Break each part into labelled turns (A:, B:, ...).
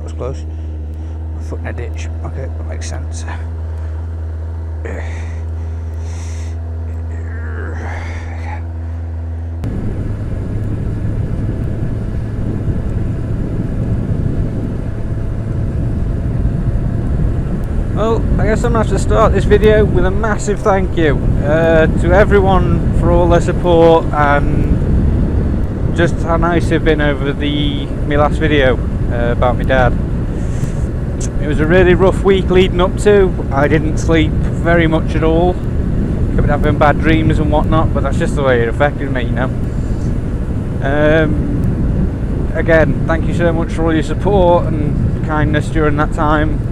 A: was close. My foot in a ditch. Okay, that makes sense. Well, I guess I'm going to have to start this video with a massive thank you to everyone for all their support and just how nice they've been over my last video about my dad. It was a really rough week leading up to. I didn't sleep very much at all. Kept having bad dreams and whatnot, but that's just the way it affected me, you know. Again, thank you so much for all your support and kindness during that time.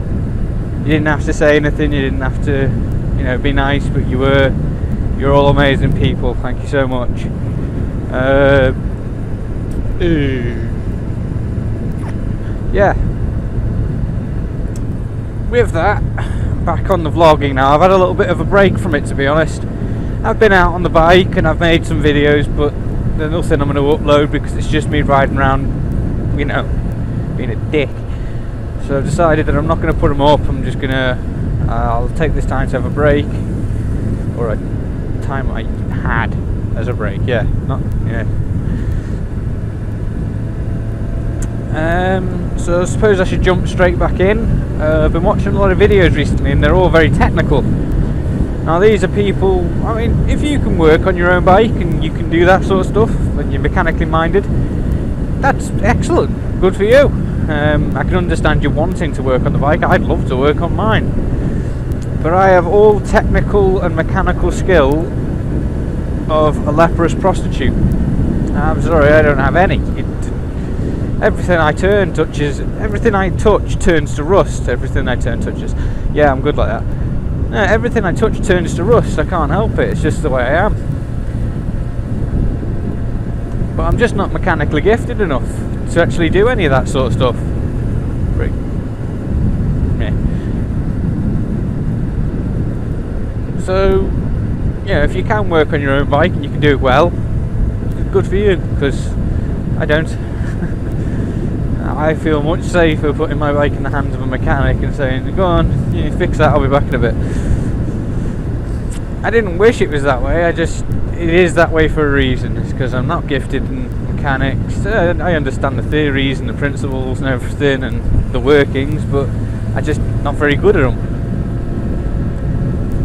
A: You didn't have to say anything, you didn't have to, you know, be nice, but you're all amazing people. Thank you so much. Yeah. With that, I'm back on the vlogging now. I've had a little bit of a break from it, to be honest. I've been out on the bike and I've made some videos, but there's nothing I'm going to upload because it's just me riding around, you know, being a dick. So I've decided that I'm not going to put them up. I'm just going to, I'll take this time to have a break, or a time I had as a break. Yeah, not, yeah. So I suppose I should jump straight back in. I've been watching a lot of videos recently, and they're all very technical. Now these are people. I mean, if you can work on your own bike and you can do that sort of stuff, and you're mechanically minded, that's excellent. Good for you. I can understand you wanting to work on the bike. I'd love to work on mine, but I have all technical and mechanical skill of a leprous prostitute. I'm sorry, I don't have any. Everything I touch turns to rust. Everything I touches. Yeah, I'm good like that. No, everything I touch turns to rust. I can't help it. It's just the way I am. But I'm just not mechanically gifted enough to actually do any of that sort of stuff. Right. Yeah. So, yeah, if you can work on your own bike and you can do it well, good for you, because I don't. I feel much safer putting my bike in the hands of a mechanic and saying, go on, you fix that, I'll be back in a bit. I didn't wish it was that way, it is that way for a reason. It's because I'm not gifted in mechanics. I understand the theories and the principles and everything and the workings, but I'm just not very good at them.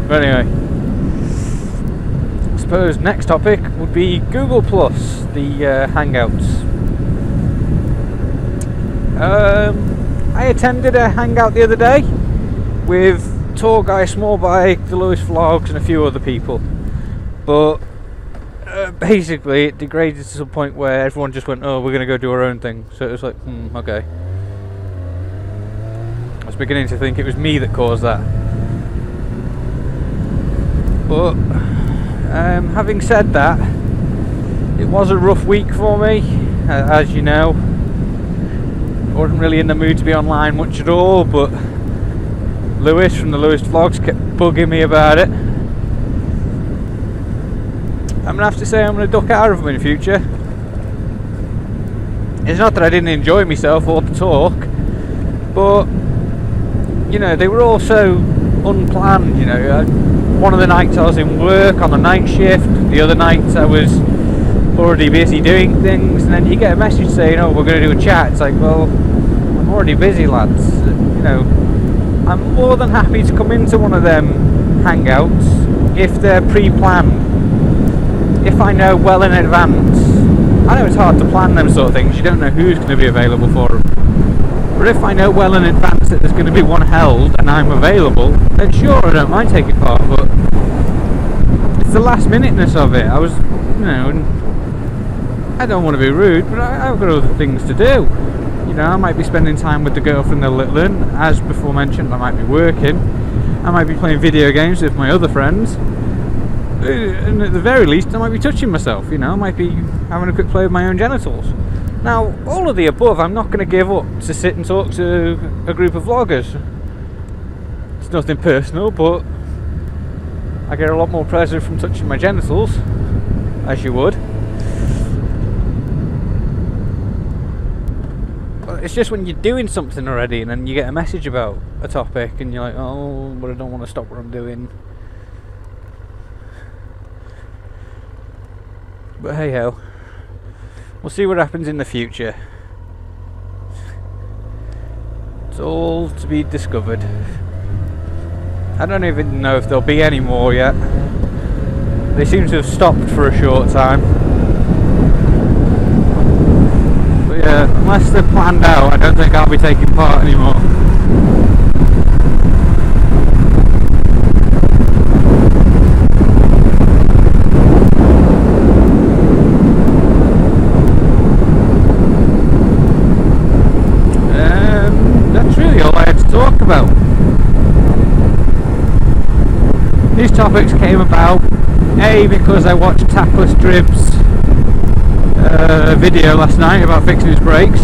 A: But anyway, I suppose next topic would be Google Plus, the Hangouts. I attended a hangout the other day with Tall Guy, Small Bike, the Lewis Vlogs and a few other people, but basically it degraded to the point where everyone just went, oh, we're going to go do our own thing. So it was like, okay. I was beginning to think it was me that caused that. But having said that, it was a rough week for me, as you know. I wasn't really in the mood to be online much at all, but Lewis from the Lewis Vlogs kept bugging me about it. I'm going to have to say I'm going to duck out of them in the future. It's not that I didn't enjoy myself or the talk, but, you know, they were all so unplanned, you know. One of the nights I was in work on the night shift, the other nights I was already busy doing things, and then you get a message saying, oh, we're going to do a chat. It's like, well, I'm already busy, lads. You know, I'm more than happy to come into one of them hangouts if they're pre-planned. If I know well in advance. I know it's hard to plan them sort of things. You don't know who's going to be available for them. But if I know well in advance that there's going to be one held and I'm available, then sure, I don't mind taking part. But it's the last minuteness of it. I was, you know, I don't want to be rude, but I've got other things to do. You know, I might be spending time with the girlfriend, the little one. As before mentioned, I might be working. I might be playing video games with my other friends. And at the very least, I might be touching myself. You know, I might be having a quick play with my own genitals. Now, all of the above, I'm not going to give up to sit and talk to a group of vloggers. It's nothing personal, but I get a lot more pleasure from touching my genitals, as you would. it's just when you're doing something already and then you get a message about a topic and you're like, oh, but I don't want to stop what I'm doing. But hey ho, we'll see what happens in the future. It's all to be discovered. I don't even know if there'll be any more yet. They seem to have stopped for a short time. But yeah, unless they're planned out, I don't think I'll be taking part anymore. That's really all I had to talk about. These topics came about because I watched Tackless Drib's video last night about fixing his brakes.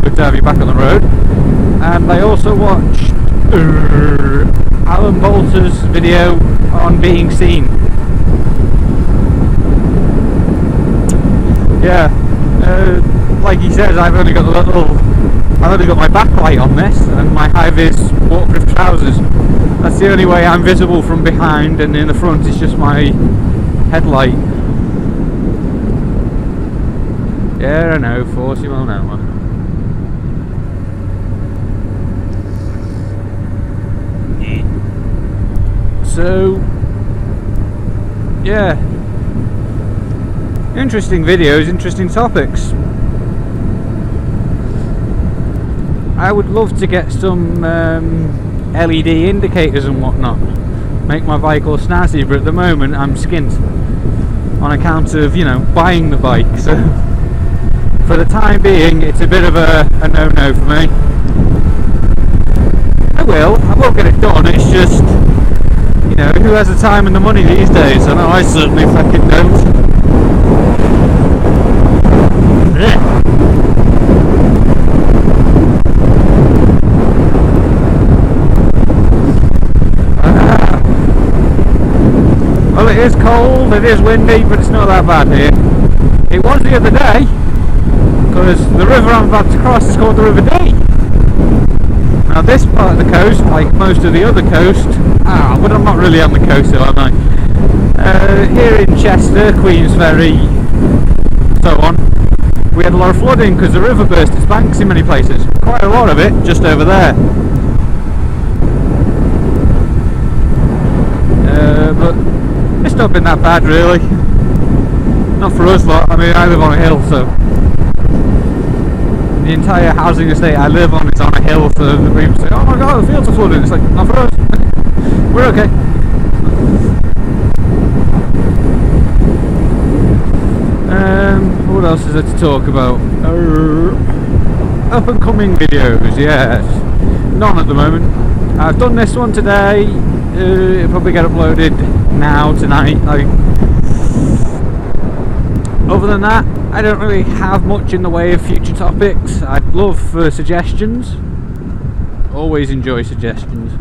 A: Good to have you back on the road. And I also watched Alan Bolter's video on being seen. Yeah, like he says, I've only got my backlight on this and my high-vis waterproof trousers. That's the only way I'm visible from behind, and in the front is just my headlight. Yeah, I know, 40 mile an hour. So, yeah. Interesting videos, interesting topics. I would love to get some LED indicators and whatnot. Make my vehicle snazzy, but at the moment I'm skint. On account of, you know, buying the bike. So, for the time being, it's a bit of a no-no for me. I will get it done, it's just, you know, who has the time and the money these days? I know I certainly fucking don't. Well, it is cold, it is windy, but it's not that bad here. It was the other day, because the river I'm about to cross is called the River Dee. Now this part of the coast, like most of the other coast, but I'm not really on the coast, am I? Here in Chester, Queensferry, so on, we had a lot of flooding because the river burst its banks in many places. Quite a lot of it just over there. But it's not been that bad really. Not for us lot. I mean, I live on a hill, so the entire housing estate I live on is on a hill, so the people say, oh my god, the fields are flooding. It's like, not for us. We're okay. What else is there to talk about? Up and coming videos, yes. None at the moment. I've done this one today. It'll probably get uploaded now, tonight. Other than that, I don't really have much in the way of future topics. I'd love for suggestions. Always enjoy suggestions.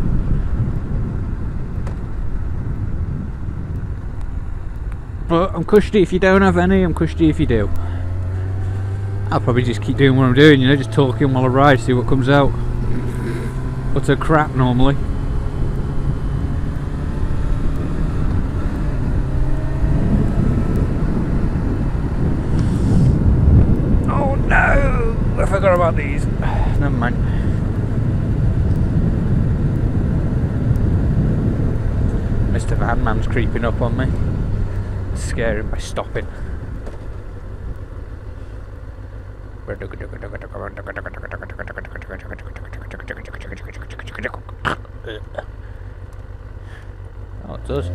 A: But I'm cushy if you don't have any, I'm cushy if you do. I'll probably just keep doing what I'm doing, you know, just talking while I ride, see what comes out. Utter crap normally. Oh no! I forgot about these. Never mind. Mr. Van Man's creeping up on me. Scare him by stopping. Oh, it does.